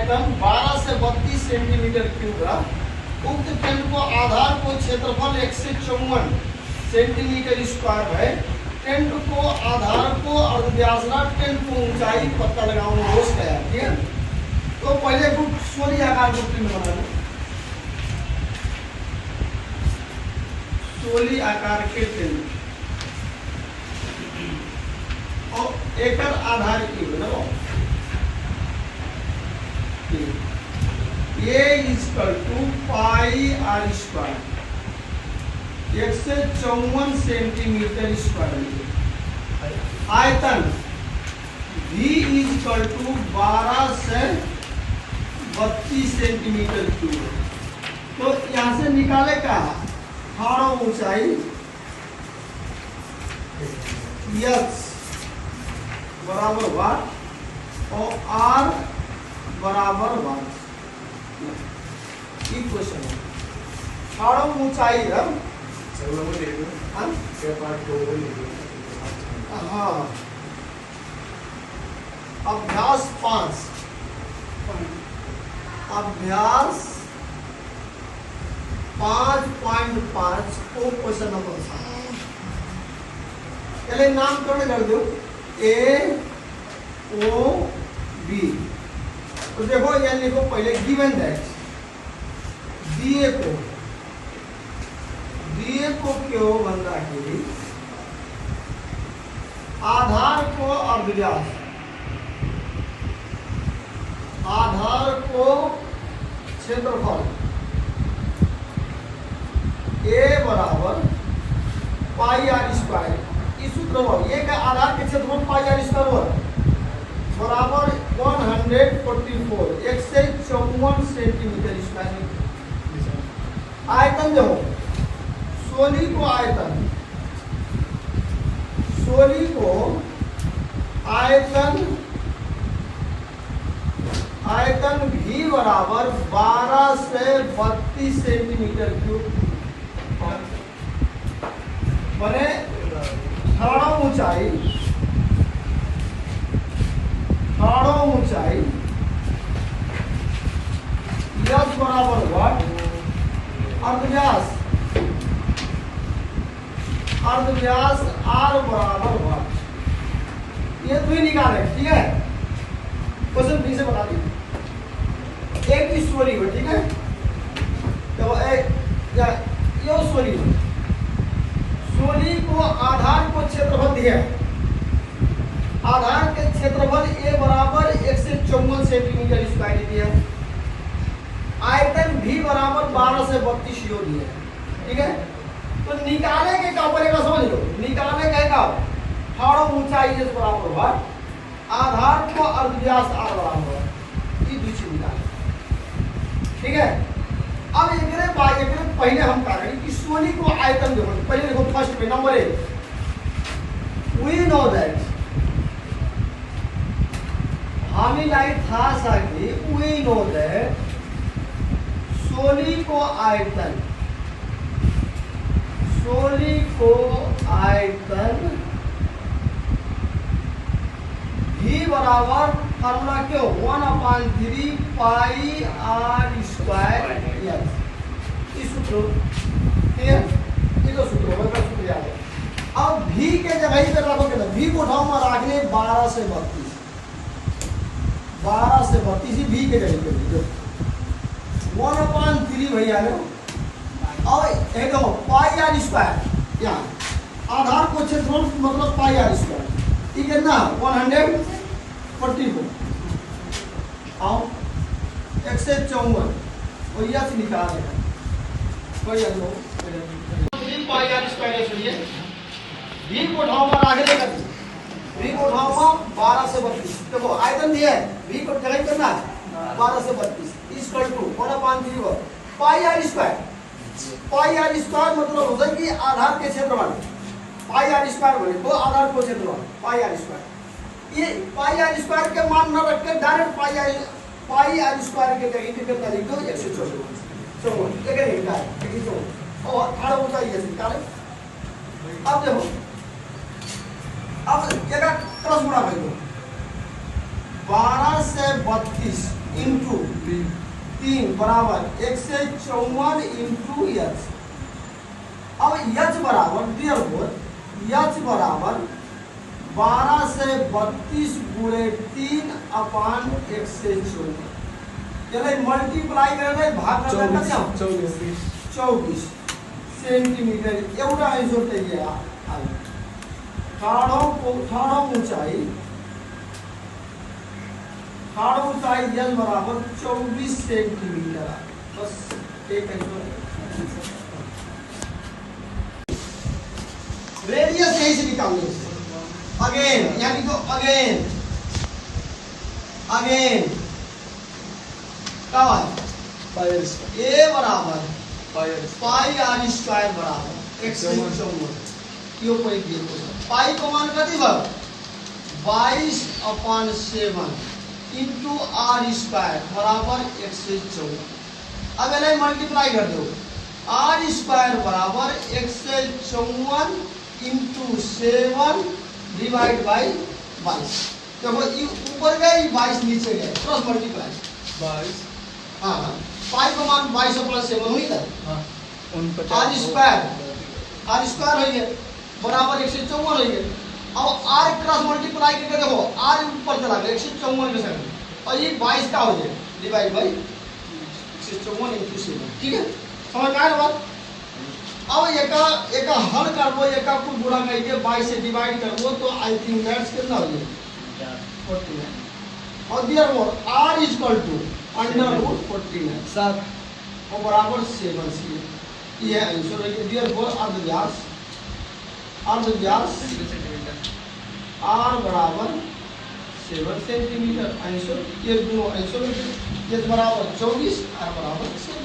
12 से 32 centimetre cube है। उक्त टेंट को आधार को क्षेत्रफल 154 सेंटीमीटर स्क्वायर है। टेंट को आधार को अर्धव्यास टेंट को ऊंचाई पता लगाना हो गया। ठीक है, तो पहले ग्रुप सोली आकार ग्रुप टेंट बना लो। सोली आकार के टेंट और एकर आधार की हो ये equal to pi are square 154 centimetre square. आयतन V इक्वल टू 12 से 32 सेंटीमीटर क्यूब। तो यहाँ से निकाले का हारो ऊंचाई x बराबर वाट और r बराबर वाट। ये क्वेश्चन है। हारो ऊंचाई है हाँ अभ्यास 5 अभ्यास 5.5 को क्वेश्चन नंबर 7 पहले नामकरण कर दो ए ओ बी। तो देखो ये लिखो पहले गिवन दैट दिए को क्यों बंदा के आधार को अर्धव्यास आधार को क्षेत्रफल ए बराबर पाई आर स्क्वायर। इस सूत्र में ये का आधार के क्षेत्रफल पाई आर स्क्वायर बराबर 144 154 सेंटीमीटर स्क्वायर। आयतन जो सोली को आयतन भी बराबर 12 से 32 सेंटीमीटर क्यूब बने। ठाड़ो ऊंचाई यस बराबर वाट। अर्धव्यास आर बराबर वाट। ये तो ही निकाले। ठीक है, क्वेश्चन फिर से बता दी। एक ही स्टोरी हो ठीक है, तो ये स्टोरी हो सोली को आधार को क्षेत्रफल दिया। आधार के क्षेत्रफल ए बराबर 154 सेंटीमीटर स्क्वायर दिया। आयतन भी बराबर 12 से 32 यो दिया। ठीक है, तो निकाले के का पड़ेगा समझ लो। निकाले का हाड़ो ऊंचाई इस बराबर हुआ आधार को अर्धव्यास आर बराबर हुआ। ये दो चीज निकाले। ठीक है, अब एकरे पहले हम कारण कि सोली को आयतन देखो। पहले देखो फर्स्ट पे नंबर 1 वी नो दैट हमें लाइट था कि वी नो दैट सोली को आयतन भी बराबर फार्मूला क्यों 1/3 पाई आर स्क्वायर यस। इस सूत्र ठीक है, ये तो सूत्र होगा। सूत्र याद है। अब भी के जगह पे रखोगे ना, भी को उठाओ में रखने 12 से 32 ही भी के जगह पे 1/3 भैया लो। और एक देखो पाई आर स्क्वायर यहाँ आधार को क्षेत्रफल मतलब पाई आर स्क्वायर। ठीक है ना 144 आओ 154 और यह से निकाल देगा कोई लो पाई आर स्क्वायर सुनिए। भी को उठाओ में आगे लेकर भी को उठाओ में 12 से 32 देखो आयतन दिया है। भी को जगह करना 12 से 32 equal to 1/3 pi are square. Pi are square मतलब होता है कि आधार के क्षेत्रफल पाई आर स्क्वायर बोले तो आधार को क्षेत्रफल पाई आर स्क्वायर। ये पाई आर स्क्वायर के मान न रख के डायरेक्ट पाई आर स्क्वायर के जगह कितना लिख दो 154 एक निकाल और आधा ऊंचाई ऐसे निकाले। अब देखो अब जगह क्रॉस गुणा कर दो 12 से 32 इंटू 3 बराबर 154 इंटू एच। अब एच बराबर एच बराबर 12 से 32 गुणे 3 अपान 154। चले मल्टीप्लाई करेंगे भाग करना 24 सेंटीमीटर एवढा आंसर तैयार आहे। ठाड़ो ऊंचाई एल बराबर 24 सेंटीमीटर। बस एक रेडियस यहीं से निकालने अगेन, यानी तो अगेन क्या है ए बराबर पाई आर स्क्वायर बराबर 154 पाई को मान कथी बा 22/7 इंटू आर स्क्वायर बराबर 154। अब इन्हें मल्टीप्लाई कर दो आर स्क्वायर बराबर 154 इंटू 7 डिवाइड बाई 22। देखो ये ऊपर गए 22 नीचे गए क्रॉस मल्टीप्लाई 22। हाँ पाई को मान 22/7 हुई था। आर स्क्वायर हो गया बराबर 154 हो गया। अब आर क्रॉस मल्टीप्लाई करके देखो आर ऊपर चला गया 154 के साथ और ये 22 का हो जाए डिवाइड बाई 154 इंटू 7। ठीक है समझ में आया बात। अब एक हल करबो एक को गुणा करके 22 से डिवाइड करबो तो आई थिंक दैट्स कितना हो जाए 49 और देयरफॉर r इक्वल टू √49 7 और बराबर 7 सी। ये आंसर है। देयरफॉर अर्धव्यास r बराबर 7 सेंटीमीटर। आंसर ये दोनों आंसर ये बराबर 24 r बराबर 7।